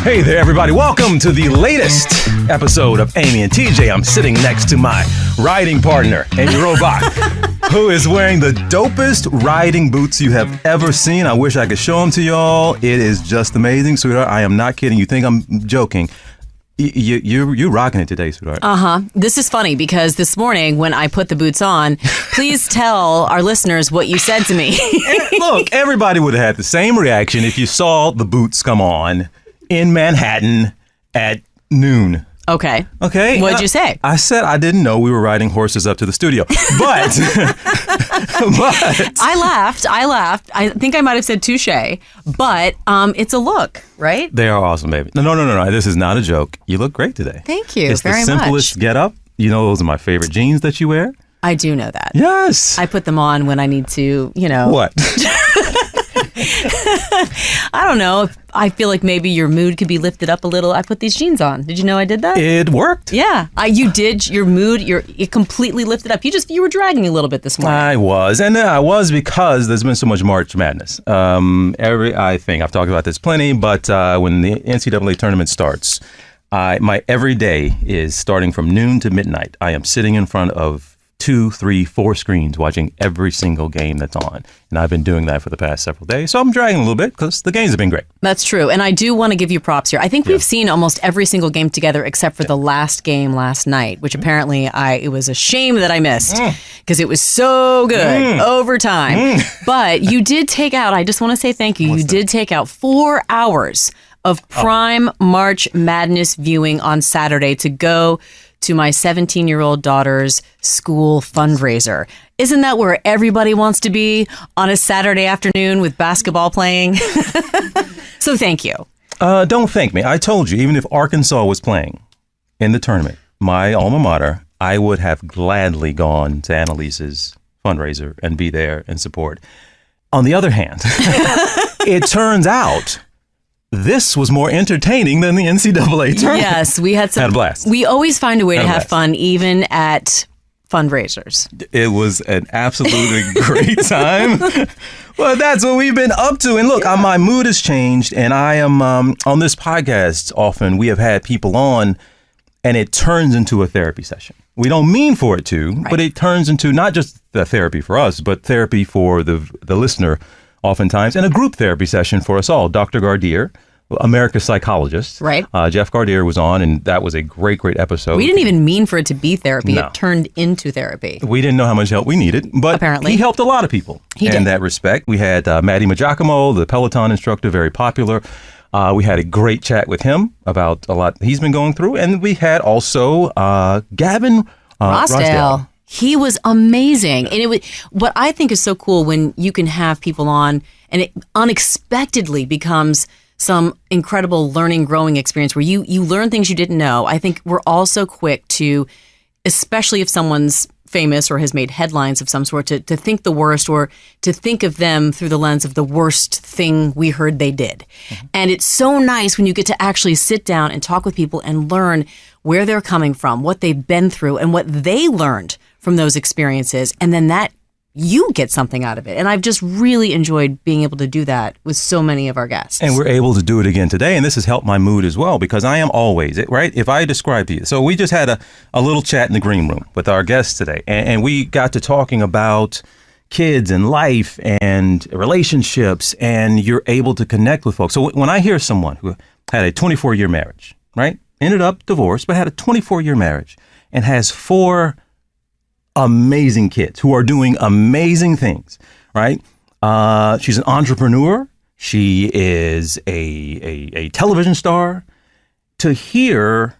Hey there, everybody. Welcome to the latest episode of Amy and T.J. I'm sitting next to my riding partner, Amy Robach, who is wearing the dopest riding boots you have ever seen. I wish I could show them to y'all. It is just amazing, sweetheart. I am not kidding. You think I'm joking. You're rocking it today, sweetheart. Uh-huh. This is funny because this morning when I put the boots on, please tell our listeners what you said to me. Look, everybody would have had the same reaction if you saw the boots come on in Manhattan at noon. Okay. What'd you say? I said I didn't know we were riding horses up to the studio. But I laughed. I think I might have said touche, but it's a look, right? They are awesome, baby. No. This is not a joke. You look great today. Thank you it's very much. It's the simplest get up. You know, those are my favorite jeans that you wear. I do know that. Yes. I put them on when I need to, What? I don't know. I feel like maybe your mood could be lifted up a little. I put these jeans on. Did you know I did that? It worked. Yeah. You did. Your mood, it completely lifted up. You were dragging a little bit this morning. I was. And I was because there's been so much March Madness. I think I've talked about this plenty, but when the NCAA tournament starts, my every day is starting from noon to midnight. I am sitting in front of 2, 3, 4 screens watching every single game that's on. And I've been doing that for the past several days. So I'm dragging a little bit because the games have been great. That's true. And I do want to give you props here. I think we've seen almost every single game together except for the last game last night, which apparently it was a shame that I missed because it was so good overtime. But you did take out, I just want to say thank you. You did take out 4 hours of prime March Madness viewing on Saturday to go to my 17-year-old daughter's school fundraiser. Isn't that where everybody wants to be on a Saturday afternoon with basketball playing? So thank you. Don't thank me. I told you, even if Arkansas was playing in the tournament, my alma mater, I would have gladly gone to Annalise's fundraiser and be there and support. On the other hand, it turns out this was more entertaining than the NCAA tournament. Yes, we had a blast. We always find a way to have fun, even at fundraisers. It was an absolutely great time. Well, that's what we've been up to. And look, my mood has changed, and I am on this podcast. Often we have had people on, and it turns into a therapy session. We don't mean for it to, but it turns into not just the therapy for us, but therapy for the listener. Oftentimes, and a group therapy session for us all. Dr. Gardier, America's psychologist. Right. Jeff Gardier was on, and that was a great episode. We didn't even mean for it to be therapy. No. It turned into therapy. We didn't know how much help we needed, but apparently he helped a lot of people in that respect. We had Maddie Majacomo, the Peloton instructor, very popular. We had a great chat with him about a lot he's been going through, and we had also Gavin Rossdale. He was amazing. And it was what I think is so cool when you can have people on and it unexpectedly becomes some incredible learning, growing experience where you learn things you didn't know. I think we're all so quick to, especially if someone's famous or has made headlines of some sort, to think the worst or to think of them through the lens of the worst thing we heard they did. Mm-hmm. And it's so nice when you get to actually sit down and talk with people and learn where they're coming from, what they've been through, and what they learned from those experiences, and then that you get something out of it. And I've just really enjoyed being able to do that with so many of our guests. And we're able to do it again today, and this has helped my mood as well, because I am always, right? If I describe to you, so we just had a little chat in the green room with our guests today, and we got to talking about kids and life and relationships, and you're able to connect with folks. So when I hear someone who had a 24-year marriage, right? Ended up divorced, but had a 24-year marriage and has 4 amazing kids who are doing amazing things, right? She's an entrepreneur. She is a television star. To hear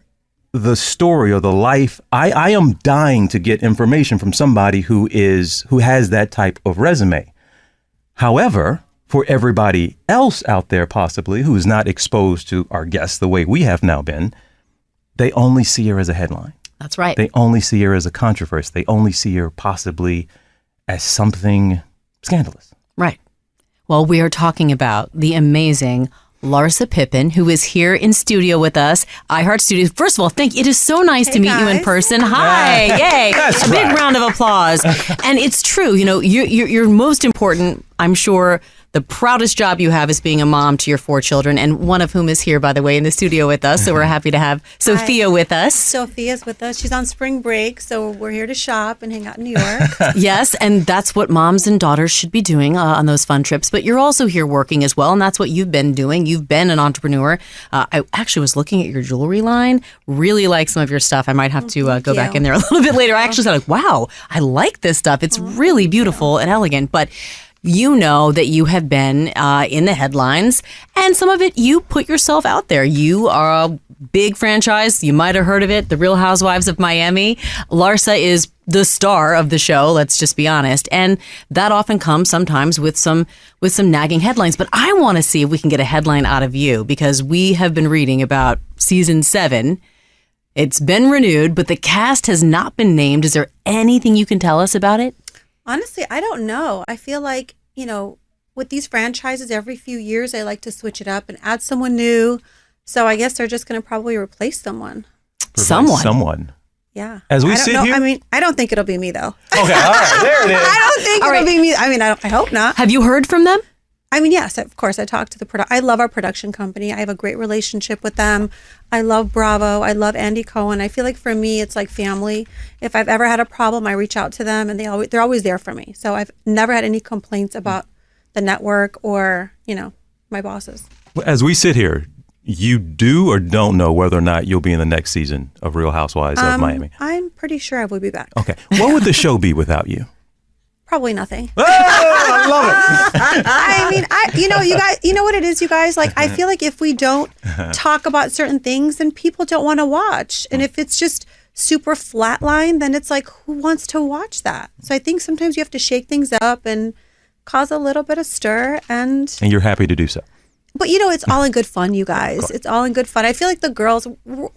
the story or the life, I am dying to get information from somebody who has that type of resume. However, for everybody else out there possibly who is not exposed to our guests the way we have now been, they only see her as a headline. That's right. They only see her as a controversy. They only see her possibly as something scandalous. Right. Well, we are talking about the amazing Larsa Pippen, who is here in studio with us, iHeart Studios. First of all, it is so nice to meet you in person. Hi, yay! That's a big round of applause. And it's true, your most important, I'm sure, the proudest job you have is being a mom to your 4 children, and one of whom is here, by the way, in the studio with us. So we're happy to have Sophia with us. Sophia's with us. She's on spring break, so we're here to shop and hang out in New York. Yes, and that's what moms and daughters should be doing on those fun trips. But you're also here working as well, and that's what you've been doing. You've been an entrepreneur. I actually was looking at your jewelry line. Really like some of your stuff. I might have to go back in there a little bit later. I actually said, like, wow, I like this stuff. It's really beautiful and elegant. But you know that you have been in the headlines, and some of it you put yourself out there. You are a big franchise. You might have heard of it, The Real Housewives of Miami. Larsa is the star of the show, let's just be honest. And that often comes sometimes with some nagging headlines. But I want to see if we can get a headline out of you, because we have been reading about season 7. It's been renewed, but the cast has not been named. Is there anything you can tell us about it? Honestly, I don't know. I feel like, with these franchises, every few years, I like to switch it up and add someone new. So I guess they're just going to probably replace someone. Someone. Yeah. As we sit here? I mean, I don't think it'll be me, though. Okay, all right, there it is. I don't think it'll be me. I mean, I hope not. Have you heard from them? I mean, yes, of course. I talked to I love our production company. I have a great relationship with them. I love Bravo. I love Andy Cohen. I feel like for me, it's like family. If I've ever had a problem, I reach out to them, and they're always there for me. So I've never had any complaints about the network or, my bosses. As we sit here, you do or don't know whether or not you'll be in the next season of Real Housewives of Miami? I'm pretty sure I will be back. Okay. What would the show be without you? Probably nothing. Oh, I love it. I mean, you guys, you know what it is, you guys? Like, I feel like if we don't talk about certain things, then people don't want to watch. And if it's just super flatline, then it's like, who wants to watch that? So I think sometimes you have to shake things up and cause a little bit of stir. And you're happy to do so. But, it's all in good fun, you guys. It's all in good fun. I feel like the girls,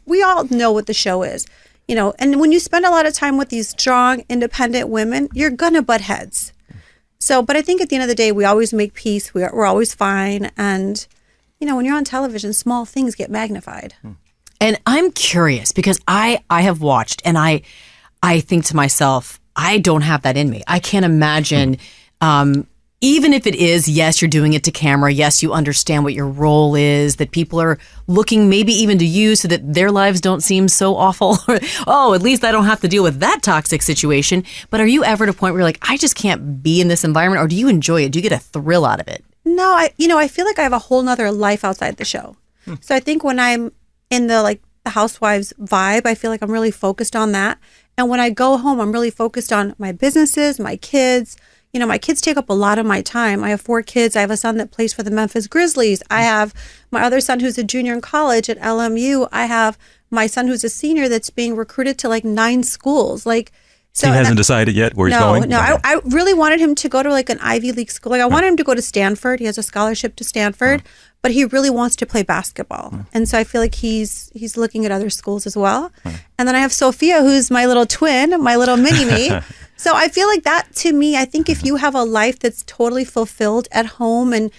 we all know what the show is. And when you spend a lot of time with these strong, independent women, you're going to butt heads. So, but I think at the end of the day, we always make peace. We're always fine. And, when you're on television, small things get magnified. And I'm curious because I have watched, and I think to myself, I don't have that in me. I can't imagine, even if it is, yes, you're doing it to camera. Yes, you understand what your role is, that people are looking maybe even to you so that their lives don't seem so awful. Oh, at least I don't have to deal with that toxic situation. But are you ever at a point where you're like, I just can't be in this environment? Or do you enjoy it? Do you get a thrill out of it? No, I feel like I have a whole nother life outside the show. So I think when I'm in the housewives vibe, I feel like I'm really focused on that. And when I go home, I'm really focused on my businesses, my kids. My kids take up a lot of my time. I have 4 kids. I have a son that plays for the Memphis Grizzlies. I have my other son who's a junior in college at LMU. I have my son who's a senior that's being recruited to 9 schools. So he hasn't decided yet where he's going? No, I really wanted him to go to an Ivy League school. I wanted him to go to Stanford. He has a scholarship to Stanford, but he really wants to play basketball. And so I feel like he's looking at other schools as well. And then I have Sophia, who's my little twin, my little mini-me. So I feel like that, to me, I think if you have a life that's totally fulfilled at home, and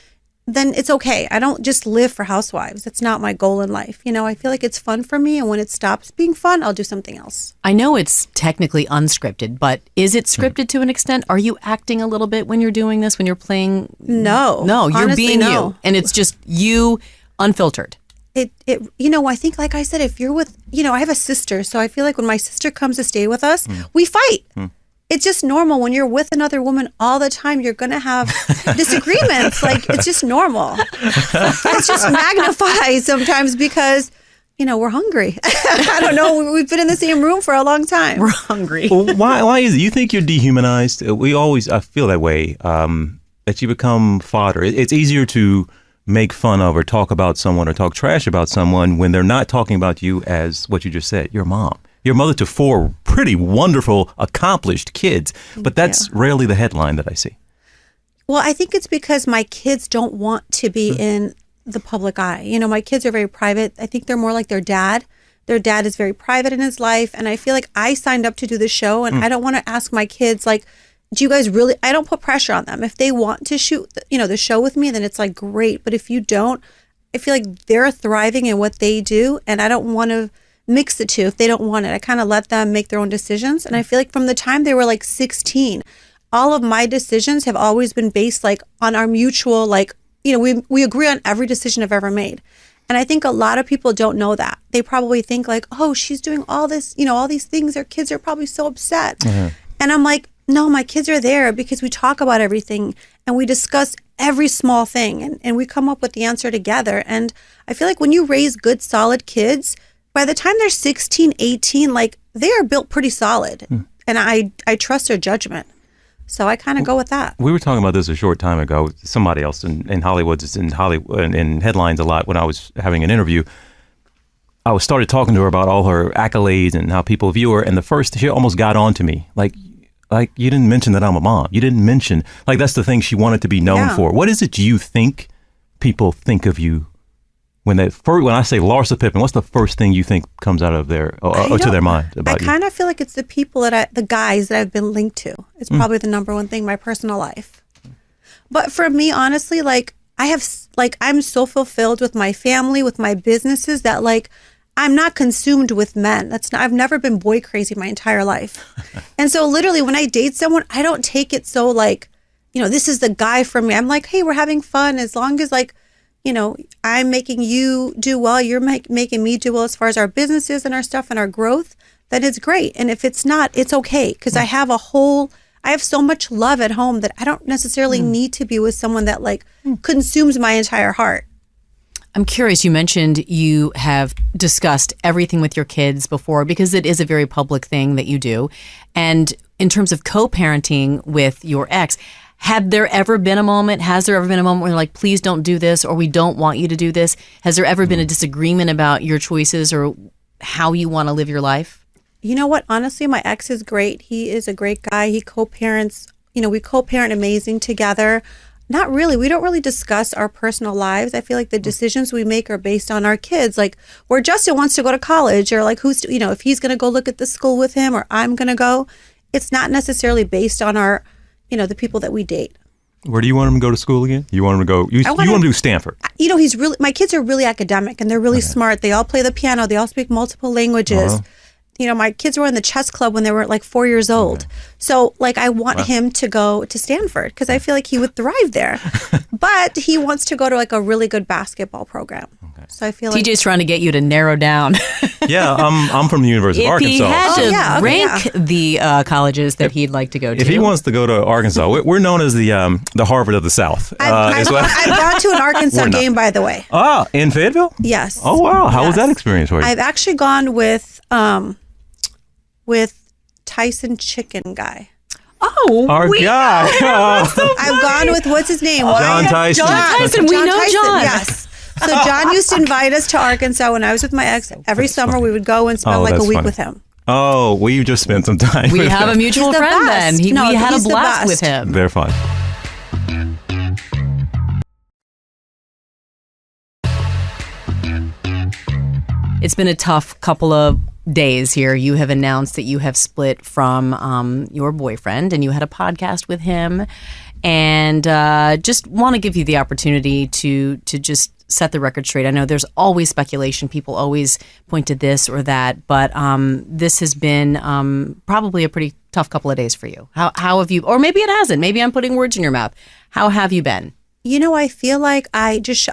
then it's okay. I don't just live for housewives. That's not my goal in life. I feel like it's fun for me, and when it stops being fun, I'll do something else. I know it's technically unscripted, but is it scripted to an extent? Are you acting a little bit when you're doing this, when you're playing? No, you're honestly, being no. you, and it's just you, unfiltered. I think, like I said, if you're with, I have a sister, so I feel like when my sister comes to stay with us, we fight. It's just normal. When you're with another woman all the time, you're going to have disagreements. It's just normal. It's just magnified sometimes because, we're hungry. I don't know. We've been in the same room for a long time. We're hungry. Well, why is it? You think you're dehumanized? I feel that way, that you become fodder. It's easier to make fun of or talk about someone or talk trash about someone when they're not talking about you as what you just said, your mom. Your mother to 4 pretty wonderful, accomplished kids. But that's rarely the headline that I see. Well, I think it's because my kids don't want to be in the public eye. My kids are very private. I think they're more like their dad. Their dad is very private in his life. And I feel like I signed up to do the show, and I don't want to ask my kids, do you guys really, I don't put pressure on them. If they want to shoot, the show with me, then it's great. But if you don't, I feel like they're thriving in what they do, and I don't want to mix the two if they don't want it. I kind of let them make their own decisions. And I feel like from the time they were 16, all of my decisions have always been based like on our mutual, like, we agree on every decision I've ever made. And I think a lot of people don't know that. They probably think like, oh, she's doing all this, all these things. Their kids are probably so upset. Mm-hmm. And I'm like, no, my kids are there because we talk about everything and we discuss every small thing and we come up with the answer together. And I feel like when you raise good, solid kids, by the time they're 16, 18, like they are built pretty solid. And I trust their judgment. So I kind of go with that. We were talking about this a short time ago. Somebody else in Hollywood, in headlines a lot when I was having an interview. I started talking to her about all her accolades and how people view her. And she almost got on to me. Like you didn't mention that I'm a mom. You didn't mention, like that's the thing she wanted to be known for. What is it you think people think of you when I say Larsa Pippen? What's the first thing you think comes out of their or to their mind about you? I kind of feel like it's the people the guys that I've been linked to. It's probably the number one thing in my personal life. But for me, honestly, like I'm so fulfilled with my family, with my businesses that like I'm not consumed with men. I've never been boy crazy my entire life. And so literally when I date someone, I don't take it so like, this is the guy for me. I'm like, hey, we're having fun as long as like, I'm making you do well, you're making me do well as far as our businesses and our stuff and our growth, then it's great. And if it's not, it's okay. Because I have so much love at home that I don't necessarily need to be with someone that like consumes my entire heart. I'm curious, you mentioned you have discussed everything with your kids before because it is a very public thing that you do. And in terms of co-parenting with your ex, has there ever been a moment where you're like, please don't do this, or we don't want you to do this? Has there ever been a disagreement about your choices or how you want to live your life? You know what? Honestly, my ex is great. He is a great guy. He co-parents, we co-parent amazing together. Not really. We don't really discuss our personal lives. I feel like the decisions we make are based on our kids. Like where Justin wants to go to college or like who's, if he's going to go look at the school with him or I'm going to go, it's not necessarily based on our, the people that we date. Where do you want him to go to school again? You want him to go, you want him to do Stanford? My kids are really academic and they're really smart. They all play the piano. They all speak multiple languages. My kids were in the chess club when they were like 4 years old. So like I want him to go to Stanford because I feel like he would thrive there. But he wants to go to like a really good basketball program. Okay. So I feel like TJ's trying to get you to narrow down. Yeah, I'm from the University of Arkansas. If he had to rank the colleges that he'd like to go to. If he wants to go to Arkansas, we're known as the Harvard of the South. I've gone to an Arkansas game, by the way. Ah, in Fayetteville? Yes. Oh, wow. How was that experience for you? I've actually gone with Tyson Chicken guy. Oh, our guy. I've gone with, what's his name? John Tyson. John Tyson. We know John. Yes. So John used to invite us to Arkansas when I was with my ex. Every summer we would go and spend like a week with him. Oh, well, you just spent some time We with have him. a mutual friend then. We had a blast with him. They're fun. It's been a tough couple of days here. You have announced that you have split from your boyfriend and you had a podcast with him. And just want to give you the opportunity to just set the record straight. I know there's always speculation. People always point to this or that. But this has been probably a pretty tough couple of days for you. How have you, or maybe it hasn't. Maybe I'm putting words in your mouth. How have you been? I feel like I just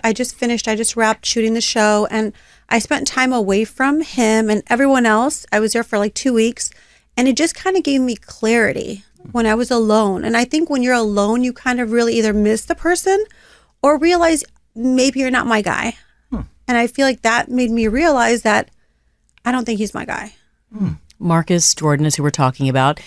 wrapped shooting the show and I spent time away from him and everyone else. I was there for like 2 weeks and it just kind of gave me clarity when I was alone. And I think when you're alone, you kind of really either miss the person or realize maybe you're not my guy. And I feel like that made me realize that I don't think he's my guy. Marcus Jordan is who we're talking about.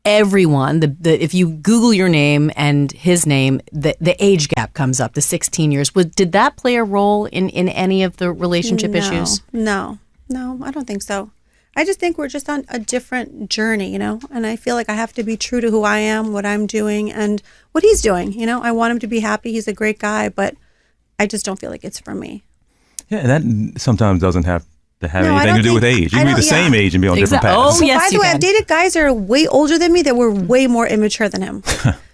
Everyone, if you Google your name and his name, the age gap comes up, the 16 years. Did that play a role in any of the relationship issues? No, I don't think so. I just think we're just on a different journey, and I feel like I have to be true to who I am, what I'm doing, and what he's doing. I want him to be happy. He's a great guy, but I just don't feel like it's for me. Yeah, and that sometimes doesn't have to have anything to do with age. You can be the same age and be on different paths. Oh, yes, by the way, I've dated guys that are way older than me that were way more immature than him.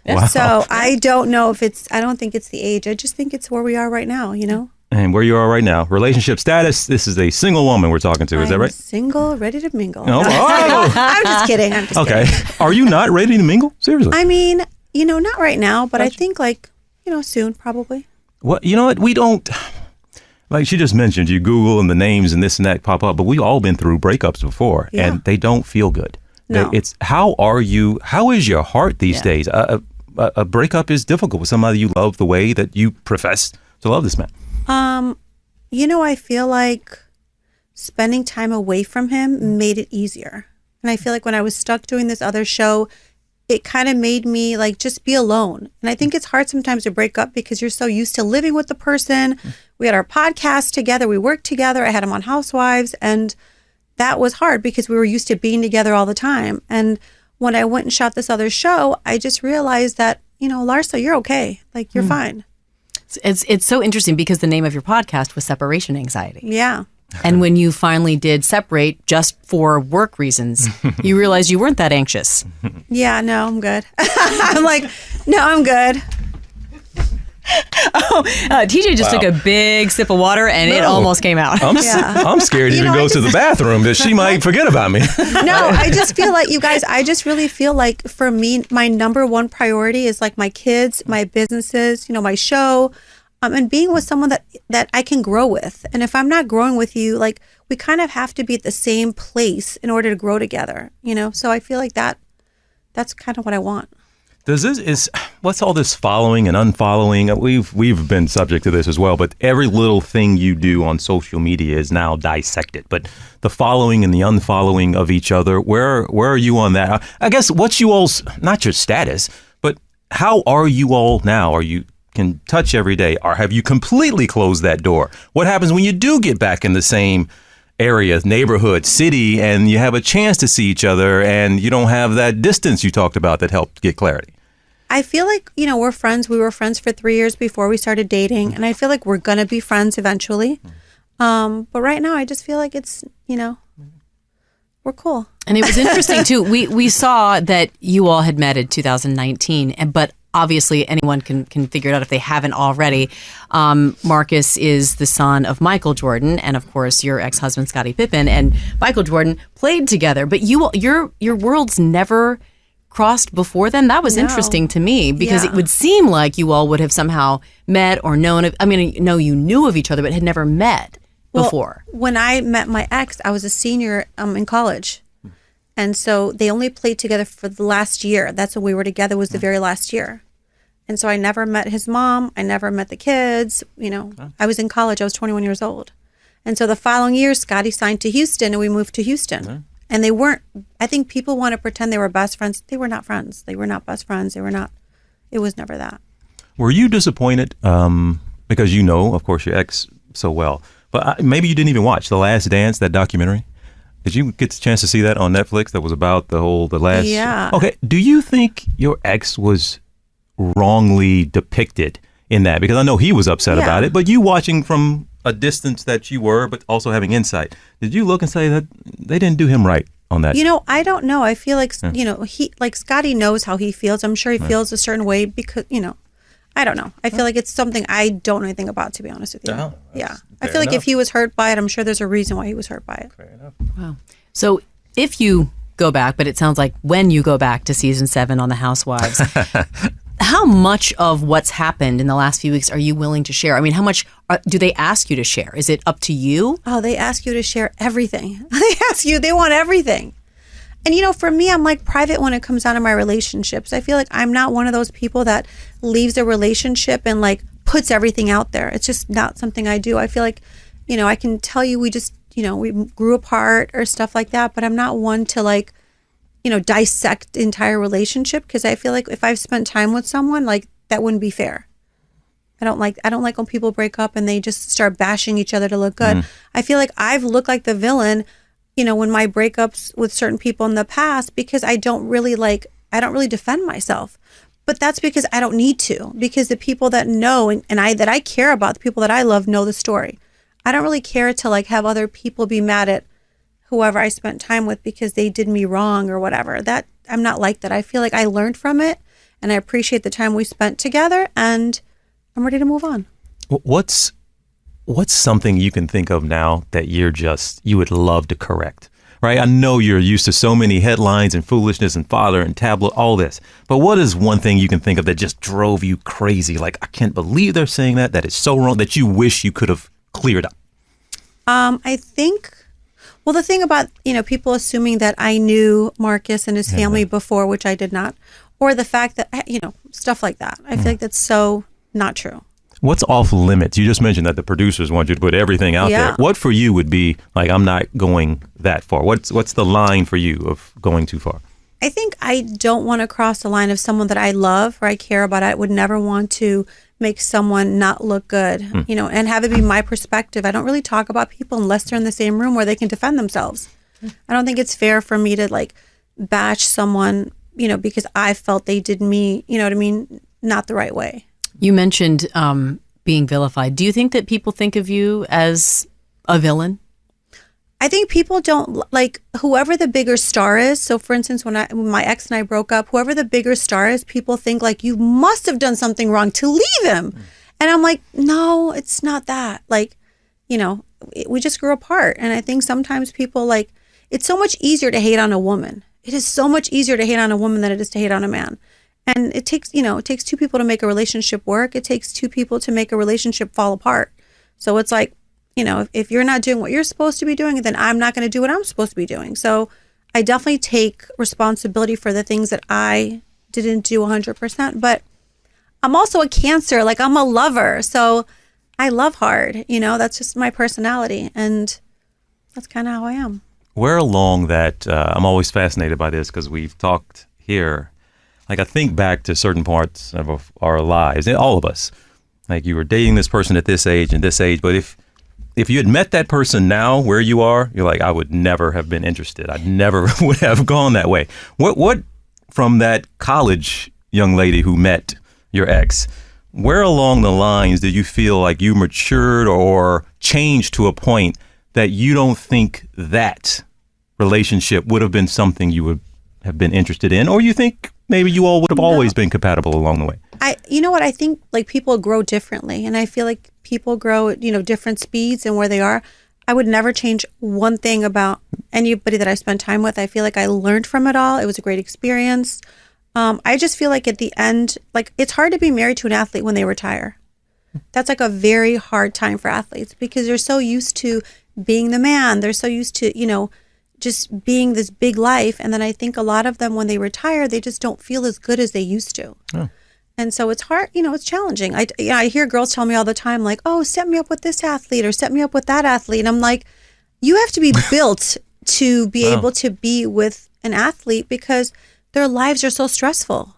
Wow. So I don't know I don't think it's the age. I just think it's where we are right now, and where you are right now. Relationship status, this is a single woman we're talking to. Is that right? Single, ready to mingle. Oh. I'm just kidding. Okay. Are you not ready to mingle? Seriously? I mean, not right now, but I think soon probably. What? You know what? We don't, like she just mentioned, you Google and the names and this and that pop up, but we've all been through breakups before and they don't feel good. No. How is your heart these days? A breakup is difficult with somebody you love the way that you profess to love this man. I feel like spending time away from him made it easier. And I feel like when I was stuck doing this other show, it kind of made me just be alone. And I think it's hard sometimes to break up because you're so used to living with the person. We had our podcast together. We worked together. I had him on Housewives. And that was hard because we were used to being together all the time. And when I went and shot this other show, I just realized that, Larsa, you're okay. You're fine. It's so interesting because the name of your podcast was Separation Anxiety. Yeah. And when you finally did separate just for work reasons, you realized you weren't that anxious. Yeah, no, I'm good. I'm good. TJ just took a big sip of water and it almost came out. I'm scared to even go to the bathroom that she might forget about me. No, I just feel like, you guys, I just really feel like for me, my number one priority is my kids, my businesses, my show, and being with someone that I can grow with. And if I'm not growing with you, we kind of have to be at the same place in order to grow together, So I feel like that's kind of what I want. What's all this following and unfollowing? We've been subject to this as well, but every little thing you do on social media is now dissected. But the following and the unfollowing of each other, where are you on that? I guess what's you all's, not your status, but how are you all now? Are you can touch every day, or have you completely closed that door? What happens when you do get back in the same area, neighborhood, city, and you have a chance to see each other and you don't have that distance you talked about that helped get clarity? I feel like, we're friends. We were friends for 3 years before we started dating. And I feel like we're going to be friends eventually. But right now, I just feel like it's, we're cool. And it was interesting, too. We saw that you all had met in 2019, but obviously anyone can figure it out if they haven't already. Marcus is the son of Michael Jordan and, of course, your ex-husband, Scottie Pippen, and Michael Jordan played together. But your worlds never crossed before then. That was interesting to me because it would seem like you all would have somehow met or known. You knew of each other, but had never met before. When I met my ex, I was a senior in college. And so they only played together for the last year. That's when we were together, was the very last year. And so I never met his mom. I never met the kids. I was in college. I was 21 years old. And so the following year, Scottie signed to Houston and we moved to Houston. And they weren't, I think people want to pretend they were best friends. They were not friends. They were not best friends. They were not, it was never that. Were you disappointed? Because of course, your ex so well. But maybe you didn't even watch The Last Dance, that documentary. Did you get the chance to see that on Netflix? That was about the last. Yeah. Okay. Do you think your ex was wrongly depicted in that? Because I know he was upset about it, but you watching from a distance that you were, but also having insight, did you look and say that they didn't do him right on that? I don't know. I feel like, he, Scottie knows how he feels. I'm sure he feels a certain way because, I don't know. I feel like it's something I don't know anything about, to be honest with you. I feel like if he was hurt by it, I'm sure there's a reason why he was hurt by it. Fair enough. Wow. So if you go back, but it sounds like when you go back to season 7 on The Housewives, how much of what's happened in the last few weeks are you willing to share? I mean, how much do they ask you to share? Is it up to you? Oh, they ask you to share everything. They want everything. And, for me, I'm private when it comes down to my relationships. I feel like I'm not one of those people that leaves a relationship and puts everything out there. It's just not something I do. I feel like, I can tell you we just, we grew apart or stuff like that, but I'm not one to dissect the entire relationship because I feel like if I've spent time with someone, that wouldn't be fair. I don't like when people break up and they just start bashing each other to look good. I feel like I've looked like the villain, when my breakups with certain people in the past because I don't really defend myself. But that's because I don't need to, because the people that know and I care about, the people that I love know the story. I don't really care to have other people be mad at whoever I spent time with because they did me wrong or whatever. That I'm not like that. I feel like I learned from it and I appreciate the time we spent together and I'm ready to move on. what's something you can think of now that you would love to correct? Right? I know you're used to so many headlines and foolishness and father and tablet, all this. But what is one thing you can think of that just drove you crazy? Like, I can't believe they're saying that. That is so wrong, that you wish you could have cleared up. I think, well, the thing about, people assuming that I knew Marcus and his family before, which I did not, or the fact that, stuff like that. I feel like that's so not true. What's off limits? You just mentioned that the producers want you to put everything out there. What for you would be like, I'm not going that far? What's the line for you of going too far? I think I don't want to cross the line of someone that I love or I care about. I would never want to make someone not look good, and have it be my perspective. I don't really talk about people unless they're in the same room where they can defend themselves. I don't think it's fair for me to bash someone, because I felt they did me, not the right way. You mentioned being vilified. Do you think that people think of you as a villain? I think people don't whoever the bigger star is. So for instance, when my ex and I broke up, whoever the bigger star is, people think you must have done something wrong to leave him. And I'm like, no, it's not that. We just grew apart. And I think sometimes people it's so much easier to hate on a woman. It is so much easier to hate on a woman than it is to hate on a man. And it takes two people to make a relationship work. It takes two people to make a relationship fall apart. So it's if you're not doing what you're supposed to be doing, then I'm not going to do what I'm supposed to be doing. So I definitely take responsibility for the things that I didn't do 100%. But I'm also a Cancer. I'm a lover. So I love hard. That's just my personality. And that's kind of how I am. Where along that, I'm always fascinated by this because we've talked here. I think back to certain parts of our lives, and all of us. You were dating this person at this age and this age, but if you had met that person now where you are, you're I would never have been interested. I never would have gone that way. What from that college young lady who met your ex, where along the lines did you feel you matured or changed to a point that you don't think that relationship would have been something you would have been interested in, or you think maybe you all would have always been compatible along the way? I think people grow differently, and I feel people grow at different speeds and where they are. I would never change one thing about anybody that I spent time with. I feel I learned from it all. It was a great experience. I just feel at the end, it's hard to be married to an athlete when they retire. That's a very hard time for athletes because they're so used to being the man. They're so used to just being this big life. And then I think a lot of them, when they retire, they just don't feel as good as they used to. Oh. And so it's hard, it's challenging. I hear girls tell me all the time, oh, set me up with this athlete or set me up with that athlete. And I'm like, you have to be built to be able to be with an athlete because their lives are so stressful.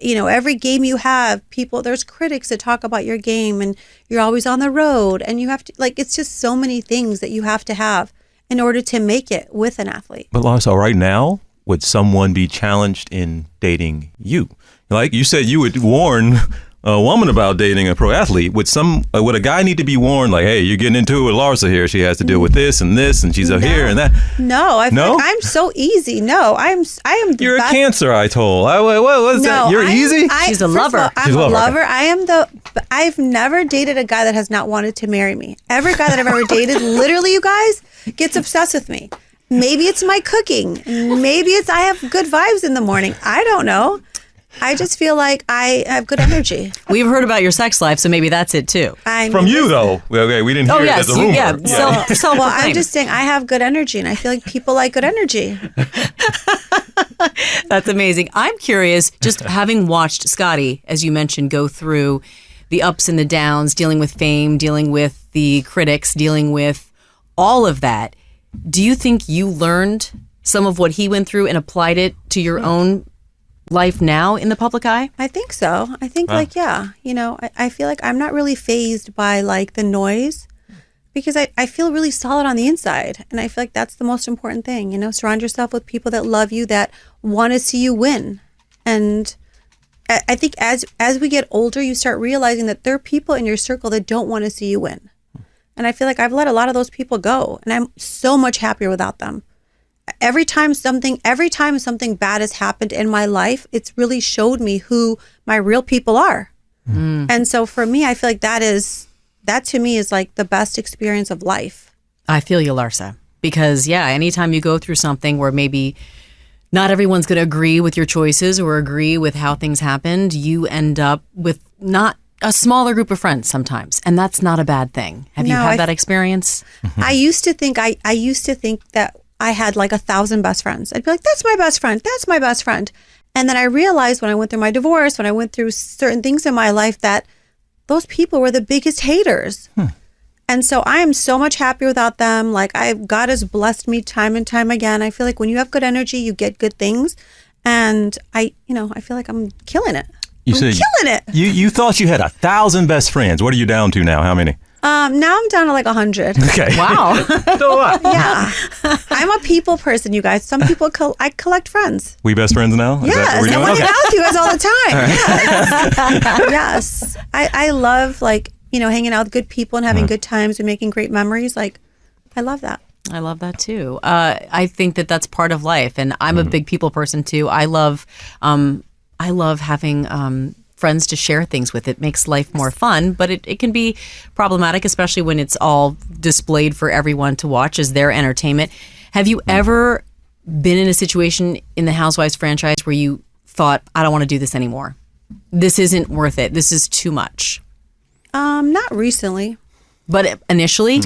Every game you have, there's critics that talk about your game and you're always on the road and you have to, it's just so many things that you have to have in order to make it with an athlete. But Larsa, right now, would someone be challenged in dating you? You said you would warn a woman about dating a pro athlete. Would a guy need to be warned, hey, you're getting into it with Larsa here. She has to deal with this, and she's here and that. No, I feel I'm so easy. No, I am. You're a Cancer, I told. What is that? You're easy? She's a lover. I'm a lover. I've never dated a guy that has not wanted to marry me. Every guy that I've ever dated, literally, you guys, gets obsessed with me. Maybe it's my cooking. Maybe it's I have good vibes in the morning. I don't know. I just feel I have good energy. We've heard about your sex life, so maybe that's it too. From you, though. Okay, we didn't hear it as a rumor. Well, I'm just saying I have good energy, and I feel people like good energy. That's amazing. I'm curious, just having watched Scottie, as you mentioned, go through the ups and the downs, dealing with fame, dealing with the critics, dealing with all of that. Do you think you learned some of what he went through and applied it to your own life now in the public eye? I think so. I think I feel I'm not really fazed by the noise because I feel really solid on the inside. And I feel that's the most important thing, surround yourself with people that love you, that want to see you win. And I think as we get older, you start realizing that there are people in your circle that don't want to see you win. And I feel I've let a lot of those people go and I'm so much happier without them. Every time something bad has happened in my life, it's really showed me who my real people are. And so for me, I feel that is that to me is like the best experience of life. I feel you, Larsa. Because, yeah, anytime you go through something where maybe not everyone's going to agree with your choices or agree with how things happened, you end up with not a smaller group of friends sometimes. And that's not a bad thing. Have you had that experience? I used to think that I had like 1,000 best friends. I'd be like, that's my best friend. That's my best friend. And then I realized when I went through my divorce, when I went through certain things in my life, that those people were the biggest haters. And so I am so much happier without them. Like God has blessed me time and time again. I feel like when you have good energy, you get good things. And I feel like I'm killing it. Killing it. You thought you had 1,000 best friends. What are you down to now? How many? Now I'm down to like 100. Okay. Wow. So what? Yeah. I'm a people person, you guys. Some people, I collect friends. We best friends now? Is that what we're Yes. I doing? want to Okay. hang out with you guys all the time. Yes. I love like, hanging out with good people and having good times and making great memories. Like, I love that. I love that too. I think that that's part of life, and I'm a big people person too. I love having friends to share things with. It makes life more fun, but it can be problematic, especially when it's all displayed for everyone to watch as their entertainment. Have you ever been in a situation in the Housewives franchise where you thought, I don't want to do this anymore? This isn't worth it. This is too much. Not recently. But initially?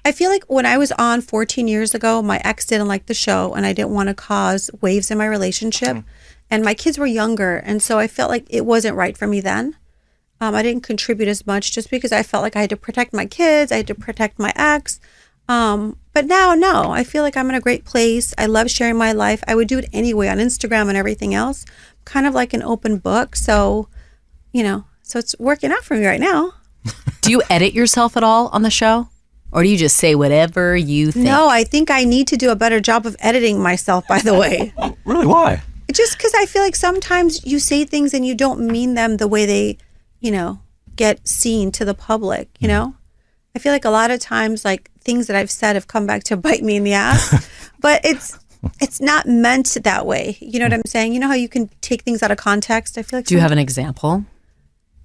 I feel like when I was on 14 years ago, my ex didn't like the show and I didn't want to cause waves in my relationship. And my kids were younger. And so I felt like it wasn't right for me then. I didn't contribute as much just because I felt like I had to protect my kids. I had to protect my ex. But now, no, I feel like I'm in a great place. I love sharing my life. I would do it anyway on Instagram and everything else. Kind of like an open book. So, so it's working out for me right now. Do you edit yourself at all on the show? Or do you just say whatever you think? No, I think I need to do a better job of editing myself, by the way. Really? Why? Just because I feel like sometimes you say things and you don't mean them the way they, get seen to the public, I feel like a lot of times, like, things that I've said have come back to bite me in the ass. But it's not meant that way. You know what I'm saying? You know how you can take things out of context? I feel like... Do you have an example?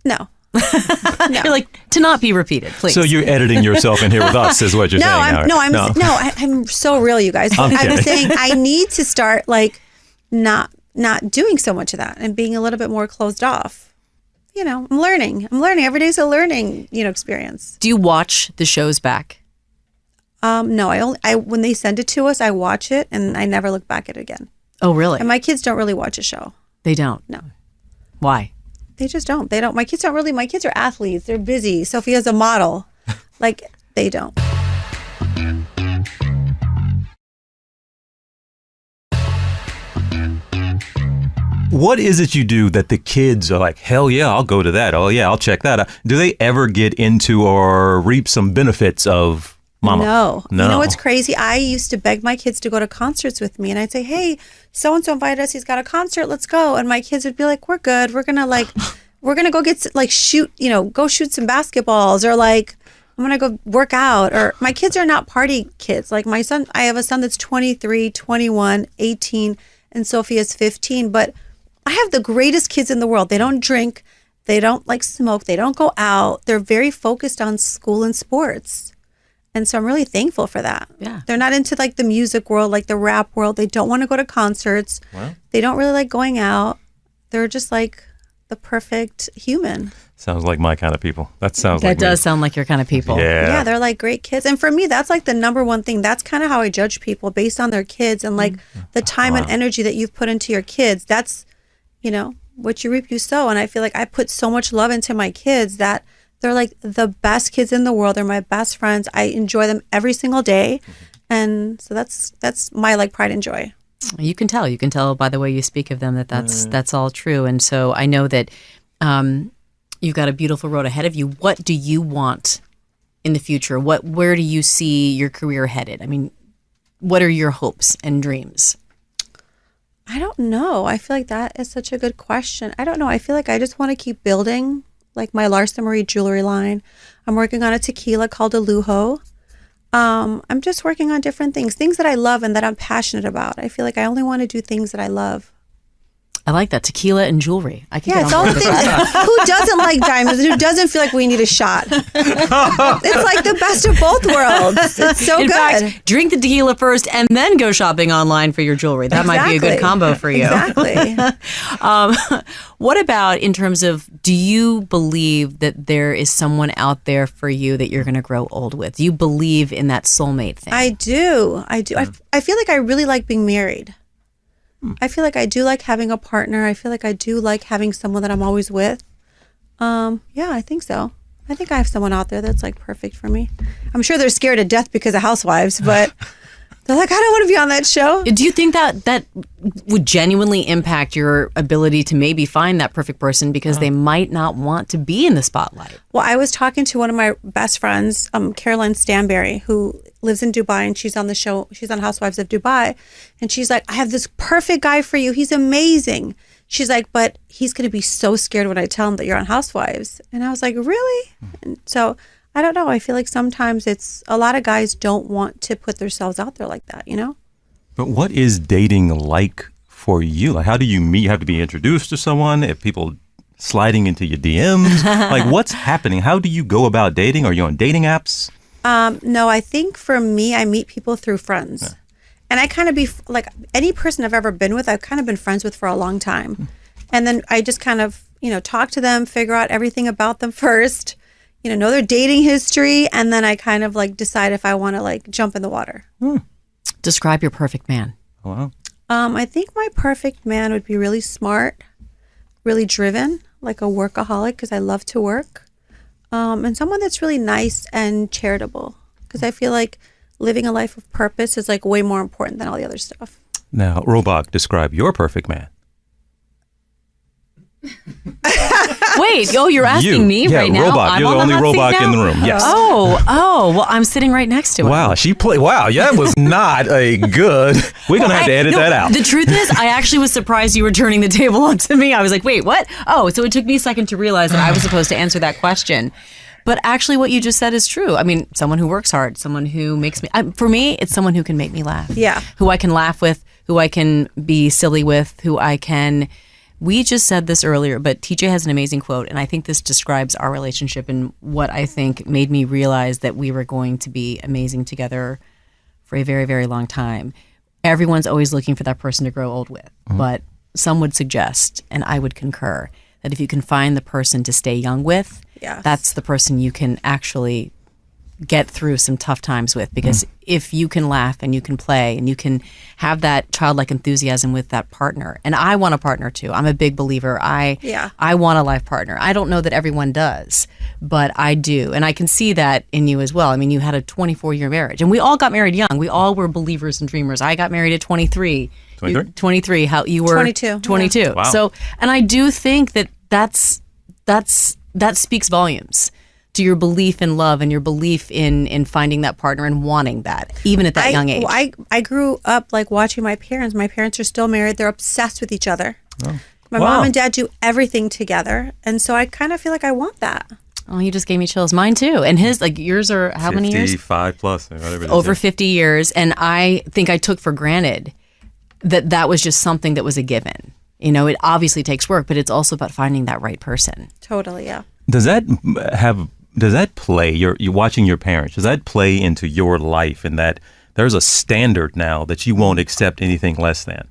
No. You're like, to not be repeated, please. So you're editing yourself in here with us, is what you're saying now. I'm so real, you guys. I'm saying I need to start like not doing so much of that and being a little bit more closed off. I'm learning. Every day's a learning, experience. Do you watch the shows back? No, I when they send it to us, I watch it and I never look back at it again. Oh, really? And my kids don't really watch a show. They don't? No. Why? They just don't. They don't. My kids don't really. My kids are athletes. They're busy. Sophia's a model. Like, they don't. What is it you do that the kids are like, hell yeah, I'll go to that. Oh yeah, I'll check that out. Do they ever get into or reap some benefits of Mama? No. You know what's crazy? I used to beg my kids to go to concerts with me. And I'd say, hey, so-and-so invited us. He's got a concert. Let's go. And my kids would be like, we're good. We're going to go get, like, go shoot some basketballs, or like, I'm going to go work out. Or my kids are not party kids. Like my son, I have a son that's 23, 21, 18, and Sophia's 15. But I have the greatest kids in the world. They don't drink. They don't like smoke. They don't go out. They're very focused on school and sports. And so I'm really thankful for that. Yeah. They're not into like the music world, like the rap world. They don't want to go to concerts. Wow. They don't really like going out. They're just like the perfect human. Sounds like my kind of people. That does sound like your kind of people. Yeah, they're like great kids. And for me, that's like the number one thing. That's kind of how I judge people, based on their kids and like the time and energy that you've put into your kids. That's, what you reap, you sow. And I feel like I put so much love into my kids that they're like the best kids in the world. They're my best friends. I enjoy them every single day. And so that's my like pride and joy. You can tell by the way you speak of them that's all true. And so I know that you've got a beautiful road ahead of you. What do you want in the future? Where do you see your career headed? I mean, what are your hopes and dreams? I don't know. I feel like that is such a good question. I don't know. I feel like I just want to keep building like my Larsa Marie jewelry line. I'm working on a tequila called a Lujo. I'm just working on different things that I love and that I'm passionate about. I feel like I only want to do things that I love. I like that. Tequila and jewelry. I can Yeah, get it's on all board the with things. that. Who doesn't like diamonds? Who doesn't feel like we need a shot? It's like the best of both worlds. It's so In good. fact, drink the tequila first and then go shopping online for your jewelry. That might be a good Exactly. combo for you. Exactly. What about in terms of, do you believe that there is someone out there for you that you're going to grow old with? Do you believe in that soulmate thing? I do. I feel like I really like being married. I feel like I do like having a partner. I feel like I do like having someone that I'm always with. Yeah, I think so. I think I have someone out there that's like perfect for me. I'm sure they're scared to death because of Housewives, but they're like, I don't want to be on that show. Do you think that would genuinely impact your ability to maybe find that perfect person because they might not want to be in the spotlight? Well, I was talking to one of my best friends, Caroline Stanberry, who lives in Dubai, and she's on the show. She's on Housewives of Dubai. And she's like, I have this perfect guy for you. He's amazing. She's like, but he's going to be so scared when I tell him that you're on Housewives. And I was like, really? And so I don't know. I feel like sometimes it's a lot of guys don't want to put themselves out there like that, you know? But what is dating like for you? Like, how do you meet? You have to be introduced to someone? If people sliding into your DMs? Like, what's happening? How do you go about dating? Are you on dating apps? No, I think for me, I meet people through friends. Yeah. And I kind of be like any person I've ever been with, I've kind of been friends with for a long time. And then I just kind of, talk to them, figure out everything about them first, know their dating history. And then I kind of like decide if I want to like jump in the water. Describe your perfect man. Wow. I think my perfect man would be really smart, really driven, like a workaholic, because I love to work. And someone that's really nice and charitable, because I feel like living a life of purpose is like way more important than all the other stuff. Now, Robach, describe your perfect man. Wait, you're asking me right now? Robach. You're the only Robach in the room. Yes. Oh, well, I'm sitting right next to him. Wow, Wow, that was not a good. We're gonna have to edit that out. The truth is, I actually was surprised you were turning the table onto me. I was like, wait, what? Oh, so it took me a second to realize that I was supposed to answer that question. But actually, what you just said is true. I mean, someone who works hard, someone who makes me. For me, it's someone who can make me laugh. Yeah. Who I can laugh with, who I can be silly with, who I can. We just said this earlier, but TJ has an amazing quote, and I think this describes our relationship and what I think made me realize that we were going to be amazing together for a very, very long time. Everyone's always looking for that person to grow old with, but some would suggest, and I would concur, that if you can find the person to stay young with, yes, that's the person you can actually get through some tough times with, because if you can laugh and you can play and you can have that childlike enthusiasm with that partner, and I want a partner too. I'm a big believer. I want a life partner. I don't know that everyone does, but I do. And I can see that in you as well. I mean, you had a 24-year marriage, and we all got married young. We all were believers and dreamers. I got married at 23. 23. How you were 22. 22. Yeah. Wow. So, and I do think that speaks volumes to your belief in love and your belief in finding that partner and wanting that, even at that young age. I grew up like watching my parents. My parents are still married. They're obsessed with each other. Oh. My mom and dad do everything together. And so I kind of feel like I want that. Oh, you just gave me chills. Mine too. And his, like, yours are how many years? 55 plus, whatever it is. Over 50 years. And I think I took for granted that was just something that was a given. It obviously takes work, but it's also about finding that right person. Totally, yeah. Does that play, you're watching your parents, does that play into your life in that there's a standard now that you won't accept anything less than?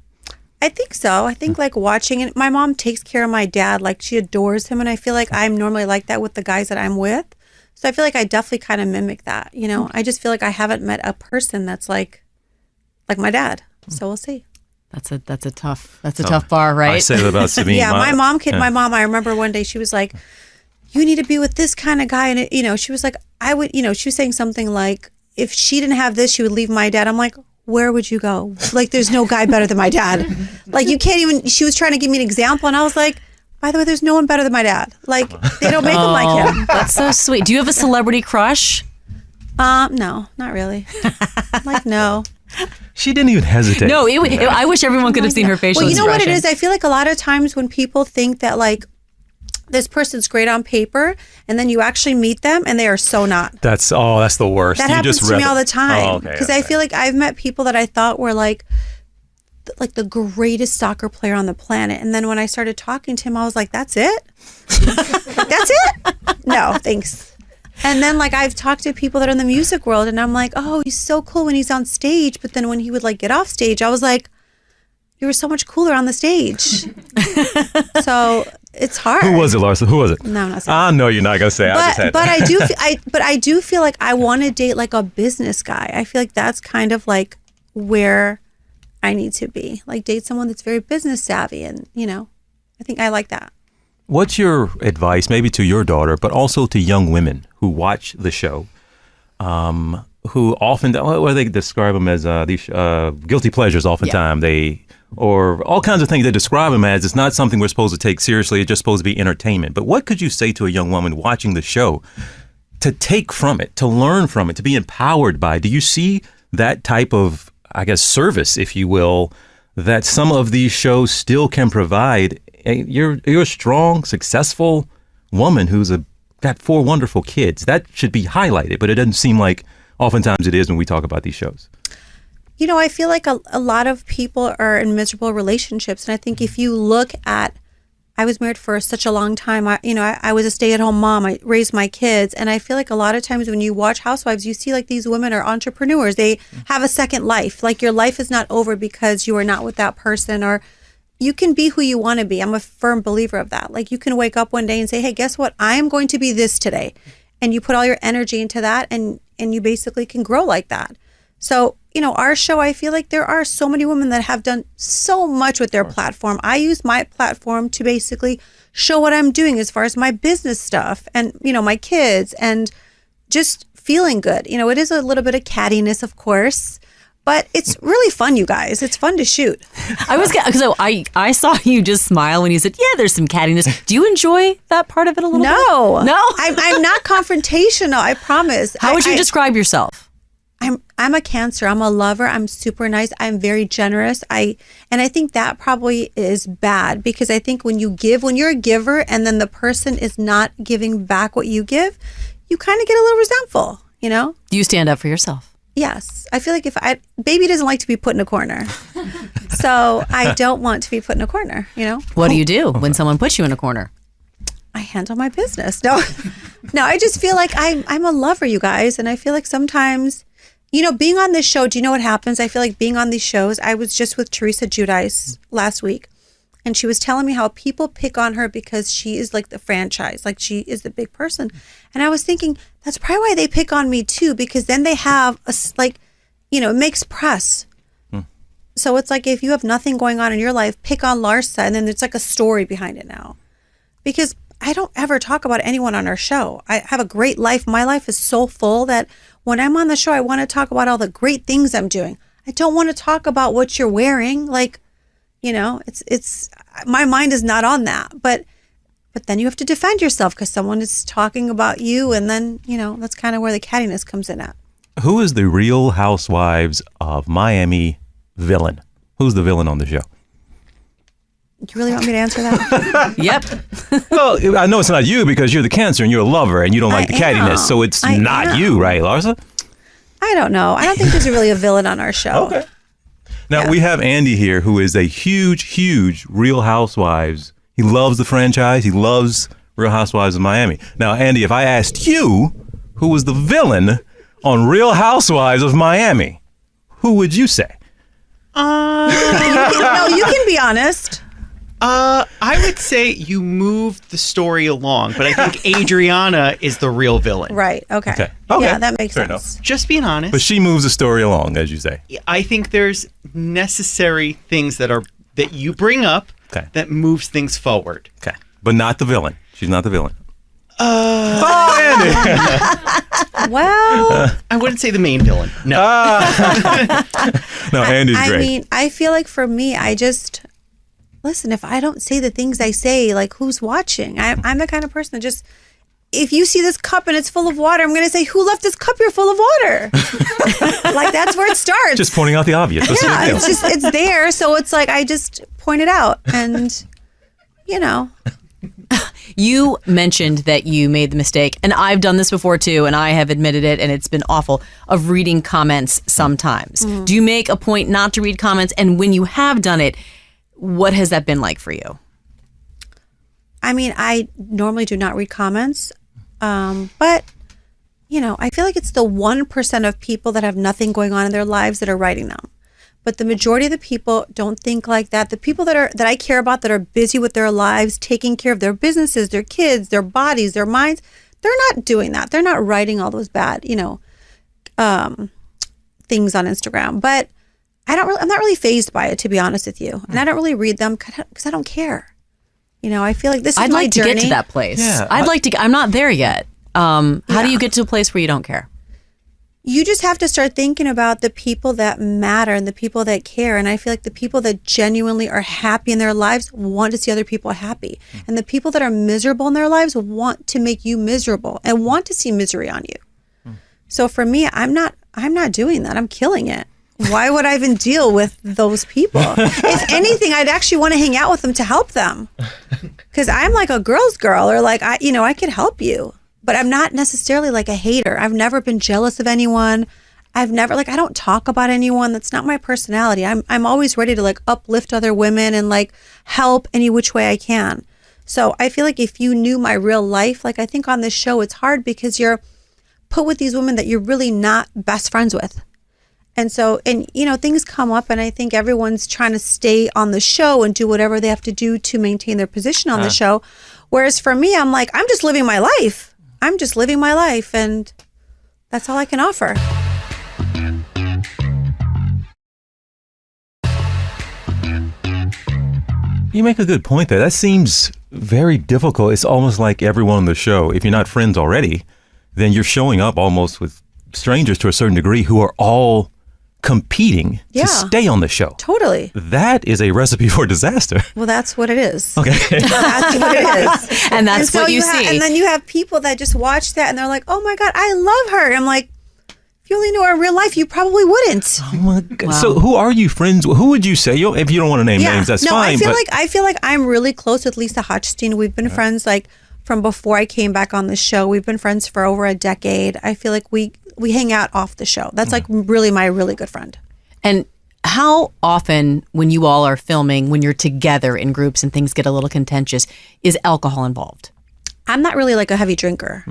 I think so. I think like watching it, my mom takes care of my dad, like she adores him. And I feel like I'm normally like that with the guys that I'm with. So I feel like I definitely kind of mimic that, I just feel like I haven't met a person that's like my dad. So we'll see. That's a tough bar, right? I said that about Sabine. Yeah, my mom, I remember one day she was like, you need to be with this kind of guy. And, she was like, she was saying something like, if she didn't have this, she would leave my dad. I'm like, where would you go? Like, there's no guy better than my dad. Like, you can't even, she was trying to give me an example. And I was like, by the way, there's no one better than my dad. Like, they don't make them like him. That's so sweet. Do you have a celebrity crush? No, not really. Like, no. She didn't even hesitate. No, I wish everyone could have seen her facial expression. Well, you know what it is? I feel like a lot of times when people think that, like, this person's great on paper, and then you actually meet them, and they are so not. That's the worst. That happens to me all the time. Because I feel like I've met people that I thought were like like the greatest soccer player on the planet. And then when I started talking to him, I was like, that's it? That's it? No, thanks. And then like I've talked to people that are in the music world and I'm like, oh, he's so cool when he's on stage. But then when he would like get off stage, I was like, you were so much cooler on the stage. So it's hard. Who was it, Larsa? Who was it? No, I'm not saying. I know you're not gonna say. But I do feel like I want to date like a business guy. I feel like that's kind of like where I need to be. Like date someone that's very business savvy, and I think I like that. What's your advice, maybe to your daughter, but also to young women who watch the show, who often, what they describe them as these guilty pleasures? Oftentimes or all kinds of things they describe them as. It's not something we're supposed to take seriously. It's just supposed to be entertainment. But what could you say to a young woman watching the show to take from it, to learn from it, to be empowered by? Do you see that type of, I guess, service, if you will, that some of these shows still can provide? You're a strong, successful woman who's got 4 wonderful kids. That should be highlighted, but it doesn't seem like oftentimes it is when we talk about these shows. I feel like a lot of people are in miserable relationships. And I think if you look at, I was married for such a long time. I was a stay-at-home mom. I raised my kids. And I feel like a lot of times when you watch Housewives, you see like these women are entrepreneurs. They have a second life. Like your life is not over because you are not with that person, or you can be who you want to be. I'm a firm believer of that. Like you can wake up one day and say, hey, guess what? I am going to be this today. And you put all your energy into that and you basically can grow like that. So, our show, I feel like there are so many women that have done so much with their platform. I use my platform to basically show what I'm doing as far as my business stuff and, my kids and just feeling good. It is a little bit of cattiness, of course, but it's really fun, you guys. It's fun to shoot. I saw you just smile when you said, yeah, there's some cattiness. Do you enjoy that part of it a little bit? No. I'm not confrontational, I promise. How would you describe yourself? I'm a Cancer. I'm a lover. I'm super nice. I'm very generous. And I think that probably is bad because I think when you're a giver and then the person is not giving back what you give, you kind of get a little resentful, Do you stand up for yourself? Yes. I feel like baby doesn't like to be put in a corner. So I don't want to be put in a corner, What do you do when someone puts you in a corner? I handle my business. No, I just feel like I'm a lover, you guys. And I feel like sometimes, being on this show, do you know what happens? I feel like being on these shows, I was just with Teresa Giudice last week, and she was telling me how people pick on her because she is like the franchise, like she is the big person. And I was thinking, that's probably why they pick on me too, because then they have it makes press. So it's like if you have nothing going on in your life, pick on Larsa, and then there's like a story behind it now. Because I don't ever talk about anyone on our show. I have a great life. My life is so full that when I'm on the show, I want to talk about all the great things I'm doing. I don't want to talk about what you're wearing. Like, it's my mind is not on that. But then you have to defend yourself because someone is talking about you. And then, that's kind of where the cattiness comes in at. Who is the Real Housewives of Miami villain? Who's the villain on the show? Do you really want me to answer that? Yep. Well, I know it's not you because you're the Cancer and you're a lover and you don't like the cattiness. So it's not you, right, Larsa? I don't know. I don't think there's really a villain on our show. Okay. Now, we have Andy here who is a huge, huge Real Housewives. He loves the franchise. He loves Real Housewives of Miami. Now, Andy, if I asked you who was the villain on Real Housewives of Miami, who would you say? You can be honest. I would say you moved the story along, but I think Adriana is the real villain. Right. Okay. Yeah, that makes sense. Enough. Just being honest. But she moves the story along, as you say. I think there's necessary things that you bring up that moves things forward. Okay. But not the villain. She's not the villain. Andy. Well, I wouldn't say the main villain. No. No, Andy's great. I mean, I feel like for me, listen, if I don't say the things I say, like who's watching? I'm the kind of person that just, if you see this cup and it's full of water, I'm going to say, who left this cup here full of water? Like that's where it starts. Just pointing out the obvious. Yeah, it's there. So it's like, I just point it out and, You mentioned that you made the mistake, and I've done this before too, and I have admitted it, and it's been awful, of reading comments sometimes. Do you make a point not to read comments? And when you have done it, what has that been like for you? I mean, I normally do not read comments, but I feel like it's the 1% of people that have nothing going on in their lives that are writing them. But the majority of the people don't think like that. The people that I care about, that are busy with their lives, taking care of their businesses, their kids, their bodies, their minds, they're not doing that. They're not writing all those bad, things on Instagram. But I'm not really fazed by it, to be honest with you. And I don't really read them because I don't care. I feel like this is I'd my like journey. to get to that place. Yeah, I'd like to. I'm not there yet. How do you get to a place where you don't care? You just have to start thinking about the people that matter and the people that care. And I feel like the people that genuinely are happy in their lives want to see other people happy. And the people that are miserable in their lives want to make you miserable and want to see misery on you. So for me, I'm not doing that. I'm killing it. Why would I even deal with those people? If anything, I'd actually want to hang out with them to help them. Because I'm like a girl's girl, or like, I could help you. But I'm not necessarily like a hater. I've never been jealous of anyone. I don't talk about anyone. That's not my personality. I'm always ready to like uplift other women and like help any which way I can. So I feel like if you knew my real life, like I think on this show, it's hard because you're put with these women that you're really not best friends with. And so, things come up, and I think everyone's trying to stay on the show and do whatever they have to do to maintain their position on the show. Whereas for me, I'm like, I'm just living my life. And that's all I can offer. You make a good point there. That seems very difficult. It's almost like everyone on the show, if you're not friends already, then you're showing up almost with strangers to a certain degree who are all competing to stay on the show. Totally. That is a recipe for disaster. Well, that's what it is. Okay. That's what it is. And that's so what you see. And then you have people that just watch that and they're like, oh my God, I love her. And I'm like, if you only knew her in real life, you probably wouldn't. Oh my God. Wow. So who are you friends with? Who would you say? If you don't want to name names, that's fine. I feel like I'm really close with Lisa Hotchstein. We've been friends like from before I came back on the show. We've been friends for over a decade. I feel like we hang out off the show. That's like really my really good friend. And how often, when you all are filming, when you're together in groups and things get a little contentious, is alcohol involved? I'm not really like a heavy drinker.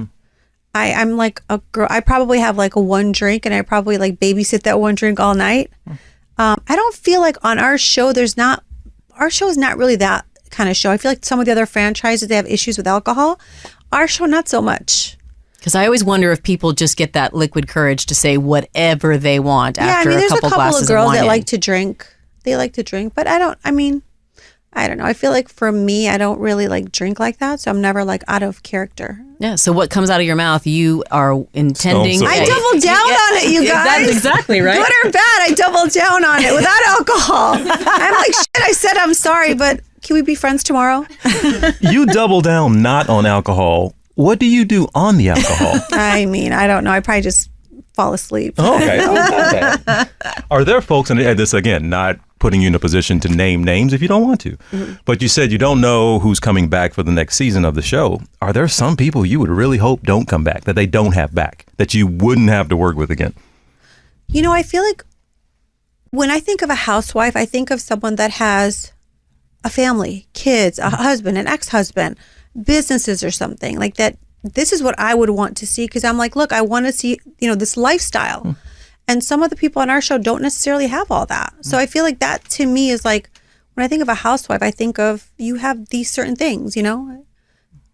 I'm like a girl. I probably have like a one drink, and I probably like babysit that one drink all night. I don't feel like on our show, our show is not really that kind of show. I feel like some of the other franchises, they have issues with alcohol. Our show, not so much. Because I always wonder if people just get that liquid courage to say whatever they want after there's a couple glasses of girls of wine that in. like to drink. They like to drink, but I don't know. I feel like for me, I don't really like drink like that, so I'm never like out of character. Yeah, so what comes out of your mouth, you are intending. I double down on it, you guys. That's exactly right. Good or bad, I double down on it without alcohol. I'm like, shit, I said I'm sorry, but can we be friends tomorrow? You double down not on alcohol. What do you do on the alcohol? I mean, I don't know. I probably just fall asleep. Okay. Are there folks, and this again, not putting you in a position to name names if you don't want to, but you said you don't know who's coming back for the next season of the show. Are there some people you would really hope don't come back, that they don't have back, that you wouldn't have to work with again? I feel like when I think of a housewife, I think of someone that has a family, kids, a husband, an ex-husband, businesses or something like that. This is what I would want to see, because I'm like, look, I want to see, this lifestyle. And some of the people on our show don't necessarily have all that. So I feel like that to me is like, when I think of a housewife, I think of you have these certain things,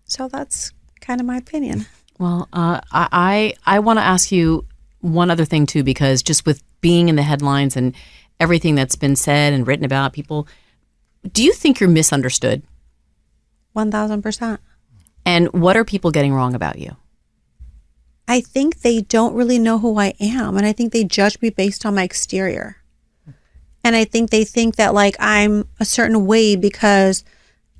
So that's kind of my opinion. Well, I want to ask you one other thing too, because just with being in the headlines and everything that's been said and written about people, do you think you're misunderstood? 1,000%. And what are people getting wrong about you? I think they don't really know who I am. And I think they judge me based on my exterior. And I think they think that like I'm a certain way because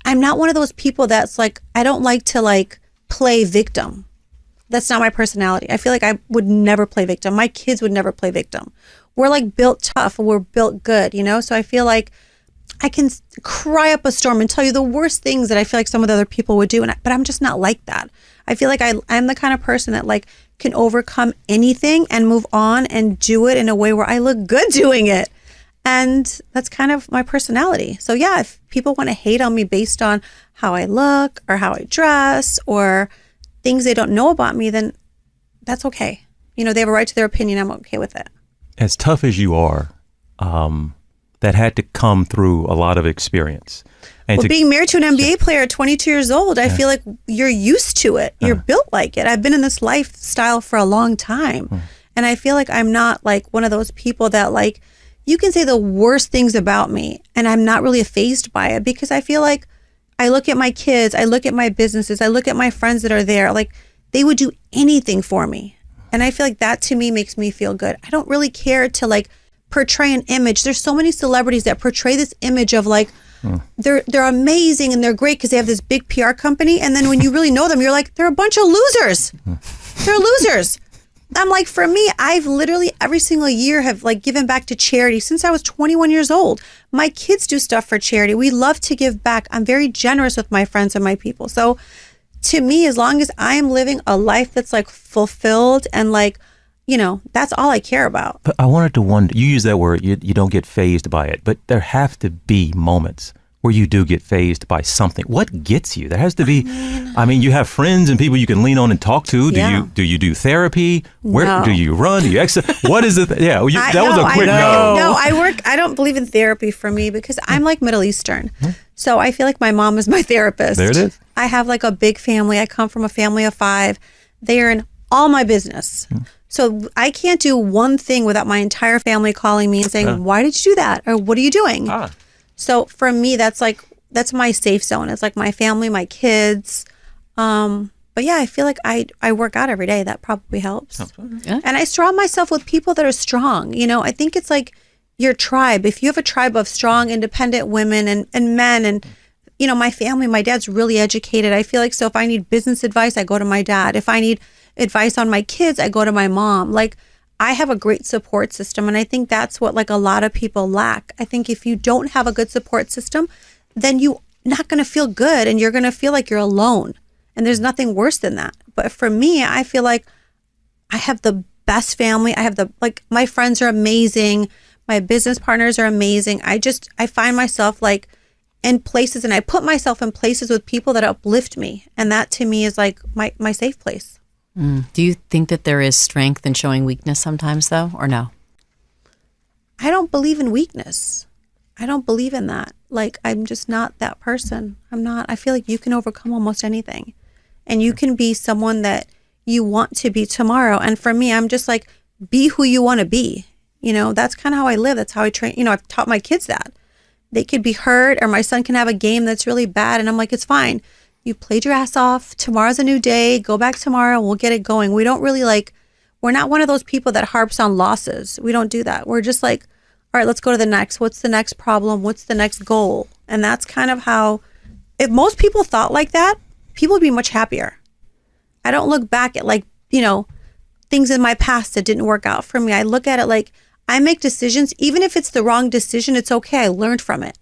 I'm not one of those people that's like, I don't like to like play victim. That's not my personality. I feel like I would never play victim. My kids would never play victim. We're like built tough and we're built good, So I feel like I can cry up a storm and tell you the worst things that I feel like some of the other people would do. But I'm just not like that. I feel like I'm the kind of person that like can overcome anything and move on and do it in a way where I look good doing it. And that's kind of my personality. So yeah, if people want to hate on me based on how I look or how I dress or things they don't know about me, then that's okay. You know, they have a right to their opinion. I'm okay with it. As tough as you are, that had to come through a lot of experience. And well, being married to an NBA player at 22 years old, I feel like you're used to it. You're built like it. I've been in this lifestyle for a long time. And I feel like I'm not like one of those people that like, you can say the worst things about me and I'm not really fazed by it because I feel like I look at my kids, I look at my businesses, I look at my friends that are there, like they would do anything for me. And I feel like that to me makes me feel good. I don't really care to like portray an image. There's so many celebrities that portray this image of like, they're amazing and they're great because they have this big PR company. And then when you really know them, you're like, they're a bunch of losers. They're losers. I'm like, for me, I've literally every single year have like given back to charity since I was 21 years old. My kids do stuff for charity. We love to give back. I'm very generous with my friends and my people. So to me, as long as I am living a life that's like fulfilled and like, you know, that's all I care about. But I wanted to wonder, you use that word, you don't get fazed by it, but there have to be moments where you do get fazed by something. What gets you? There has to be, I mean, you have friends and people you can lean on and talk to. Do you do therapy? Where do you run? Do you exercise? What is it? Yeah, that was a quick no. No, I don't believe in therapy for me because I'm like Middle Eastern. So I feel like my mom is my therapist. There it is. I have like a big family. I come from a family of 5. They are in all my business. So I can't do one thing without my entire family calling me and saying, why did you do that? Or what are you doing? So for me, that's my safe zone. It's like my family, my kids. But yeah, I feel like I work out every day. That probably helps. And I surround myself with people that are strong. You know, I think it's like your tribe. If you have a tribe of strong, independent women and men and, you know, my family, my dad's really educated. I feel like, so if I need business advice, I go to my dad. If I need advice on my kids, I go to my mom. Like, I have a great support system. And I think that's what like a lot of people lack. I think if you don't have a good support system, then you're not going to feel good and you're going to feel like you're alone. And there's nothing worse than that. But for me, I feel like I have the best family. I have my friends are amazing. My business partners are amazing. I find myself like in places and I put myself in places with people that uplift me. And that to me is like my safe place. Do you think that there is strength in showing weakness sometimes, though, or no? I don't believe in weakness. I don't believe in that. Like, I'm just not that person. I feel like you can overcome almost anything. And you can be someone that you want to be tomorrow. And for me, I'm just like, be who you want to be. You know, that's kind of how I live. That's how I train. You know, I've taught my kids that. They could be hurt or my son can have a game that's really bad. And I'm like, it's fine. You played your ass off. Tomorrow's a new day. Go back tomorrow. We'll get it going. We don't really we're not one of those people that harps on losses. We don't do that. We're just like, all right, let's go to the next. What's the next problem? What's the next goal? And that's kind of how, if most people thought like that, people would be much happier. I don't look back at like, you know, things in my past that didn't work out for me. I look at it like I make decisions. Even if it's the wrong decision, it's okay. I learned from it.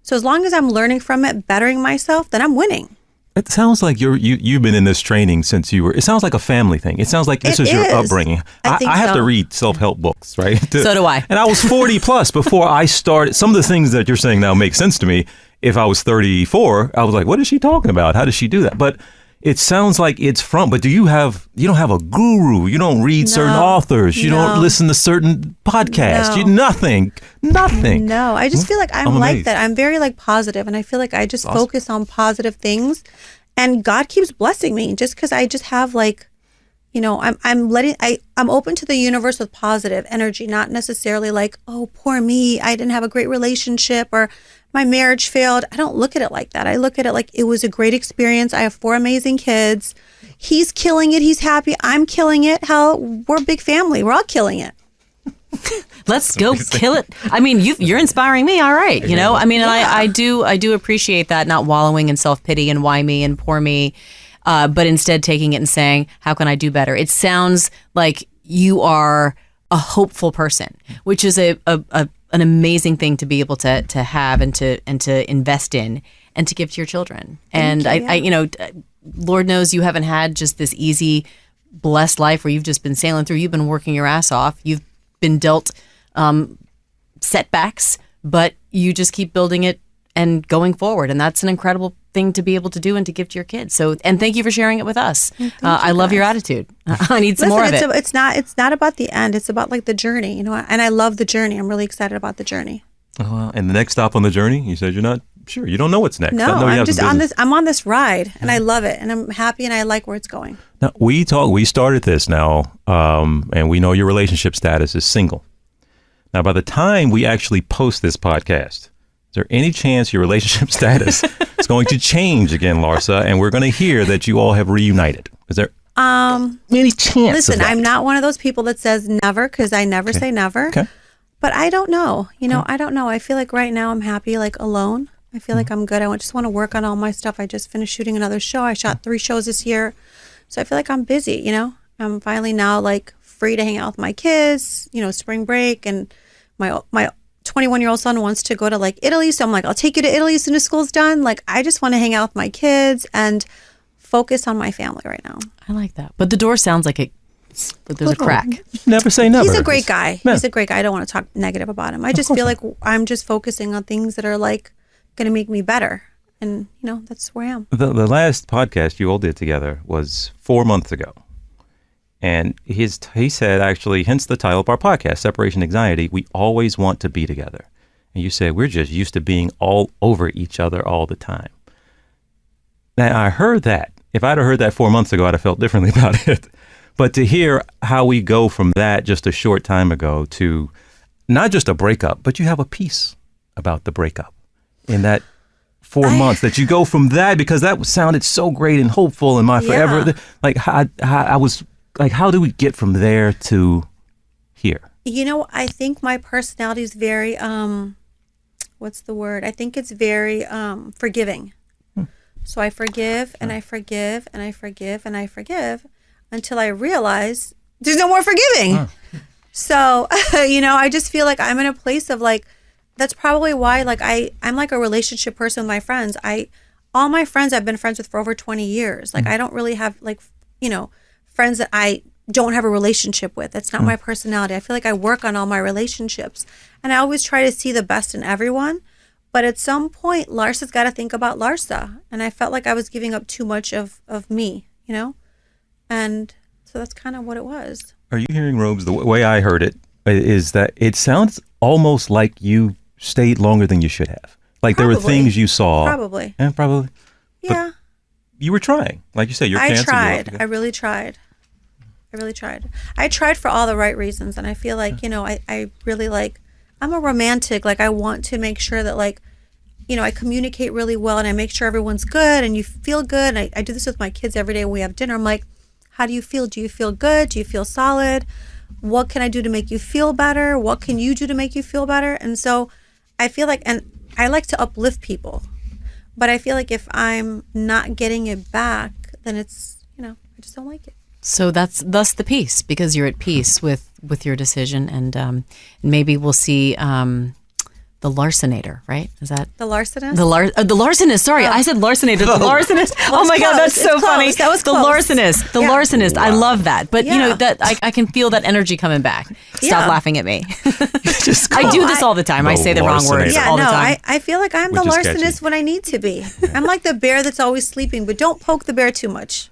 So as long as I'm learning from it, bettering myself, then I'm winning. It sounds like you've been in this training since you were. It sounds like a family thing. It sounds like this is your upbringing. I have to read self-help books, right? So do I. And I was 40 plus before I started. Some of the things that you're saying now make sense to me. If I was 34, I was like, what is she talking about? How does she do that? But it sounds like it's but you don't have a guru. You don't read certain authors. You don't listen to certain podcasts. Nothing. No, I just feel like I'm like that. I'm very like positive, and I feel like I just focus on positive things, and God keeps blessing me just because I just have like, you know, I'm open to the universe with positive energy, not necessarily like, oh, poor me, I didn't have a great relationship or my marriage failed. I don't look at it like that. I look at it like it was a great experience. I have 4 amazing kids. He's killing it. He's happy. I'm killing it. Hell, we're a big family. We're all killing it. Let's go kill it. I mean, you're inspiring me. All right. You know, I mean, and I do appreciate that, not wallowing in self-pity and why me and poor me, but instead taking it and saying, how can I do better? It sounds like you are a hopeful person, which is a an amazing thing to be able to have and to invest in and to give to your children. And Lord knows you haven't had just this easy, blessed life where you've just been sailing through. You've been working your ass off. You've been dealt setbacks, but you just keep building it and going forward. And that's an incredible thing to be able to do and to give to your kids. So, and thank you for sharing it with us. I love your attitude. I need some more of it. It's not about the end. It's about like the journey, and I love the journey. I'm really excited about the journey. And the next stop on the journey, you said you're not sure. You don't know what's next. No, I'm just on this. I'm on this ride, and I love it, and I'm happy, and I like where it's going. Now, we started this now, and we know your relationship status is single. Now, by the time we actually post this podcast, is there any chance your relationship status is going to change again, Larsa, and we're going to hear that you all have reunited? Is there any chance? Listen, I'm not one of those people that says never, because I never say never. Okay. But I don't know. I don't know. I feel like right now I'm happy, like alone. I feel like I'm good. I just want to work on all my stuff. I just finished shooting another show. I shot 3 shows this year. So I feel like I'm busy, I'm finally now like free to hang out with my kids, spring break. And my 21-year-old son wants to go to like Italy. So I'm like, I'll take you to Italy as soon as school's done. Like, I just want to hang out with my kids and focus on my family right now. I like that. But the door sounds like there's a crack. Never say never. He's a great guy. He's a great guy. I don't want to talk negative about him. I just feel like I'm just focusing on things that are like going to make me better. And, that's where I am. The last podcast you all did together was 4 months ago. And he said, actually, hence the title of our podcast, Separation Anxiety, we always want to be together. And you said, we're just used to being all over each other all the time. Now, I heard that. If I'd have heard that 4 months ago, I'd have felt differently about it. But to hear how we go from that just a short time ago to not just a breakup, but you have a piece about the breakup in that 4 months that you go from that, because that sounded so great and hopeful and my forever. Yeah. Like, I was like, how do we get from there to here? I think my personality is very, what's the word? I think it's very forgiving. So I forgive and I forgive and I forgive and I forgive until I realize there's no more forgiving. So, I just feel like I'm in a place of like, that's probably why like I'm like a relationship person with my friends. All my friends I've been friends with for over 20 years. Like I don't really have like, friends that I don't have a relationship with. That's not my personality. I feel like I work on all my relationships and I always try to see the best in everyone. But at some point, Larsa's got to think about Larsa. And I felt like I was giving up too much of me, And so that's kind of what it was. Are you hearing, Robes, the way I heard it is that it sounds almost like you stayed longer than you should have. Like Probably. there were things you saw. Probably. And probably. Yeah. You were trying. Like you said, you're cancer. I tried. I really tried. I tried for all the right reasons. And I feel like, I really like, I'm a romantic. Like I want to make sure that like, I communicate really well and I make sure everyone's good and you feel good. And I do this with my kids every day when we have dinner. I'm like, how do you feel? Do you feel good? Do you feel solid? What can I do to make you feel better? What can you do to make you feel better? And so I feel like, and I like to uplift people, but I feel like if I'm not getting it back, then it's, I just don't like it. So that's thus the peace, because you're at peace with your decision, and maybe we'll see the larcenator, right? Is that the larcenist? The larcenist. Sorry, I said larcenator. The larcenist. Oh my God, that's so funny. That was the close. larcenist. The larcenist. I love that. But that I can feel that energy coming back. Stop laughing at me. I do this all the time. I say the wrong words all the time. I feel like I'm the larcenist when I need to be. I'm like the bear that's always sleeping, but don't poke the bear too much.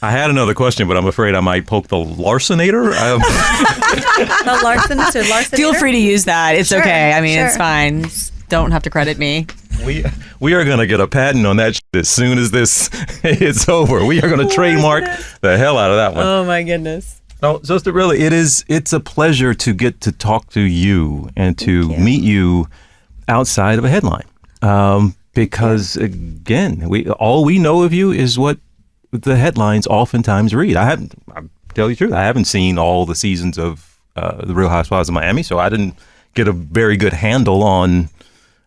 I had another question, but I'm afraid I might poke the larcenator. The larcenist or larcenator? Feel free to use that. It's okay. I mean, sure. It's fine. Just don't have to credit me. We are going to get a patent on that as soon as this is over. We are going to trademark the hell out of that one. Oh my goodness. No, Sister, really, it's a pleasure to get to talk to you and to meet you outside of a headline. Because again, all we know of you is what the headlines oftentimes read. I'll tell you the truth, I haven't seen all the seasons of The Real Housewives of Miami, so I didn't get a very good handle on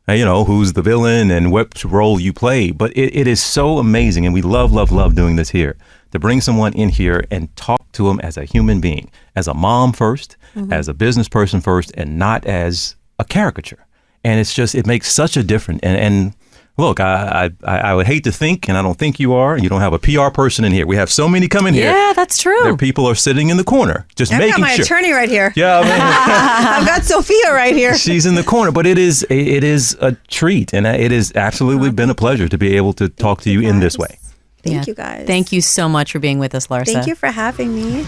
who's the villain and what role you play. But it is so amazing, and we love doing this here, to bring someone in here and talk to them as a human being, as a mom first, as a business person first, and not as a caricature. And it makes such a difference. And look, I would hate to think, and I don't think you are, you don't have a PR person in here. We have so many coming here. Yeah, that's true. Their people are sitting in the corner, just I've making got my sure. attorney right here. Yeah, I mean, I've got Sophia right here. she's in the corner, but it is a treat, and it has absolutely been a pleasure to be able to talk to you in this way. Thank you, guys. Thank you so much for being with us, Larsa. Thank you for having me.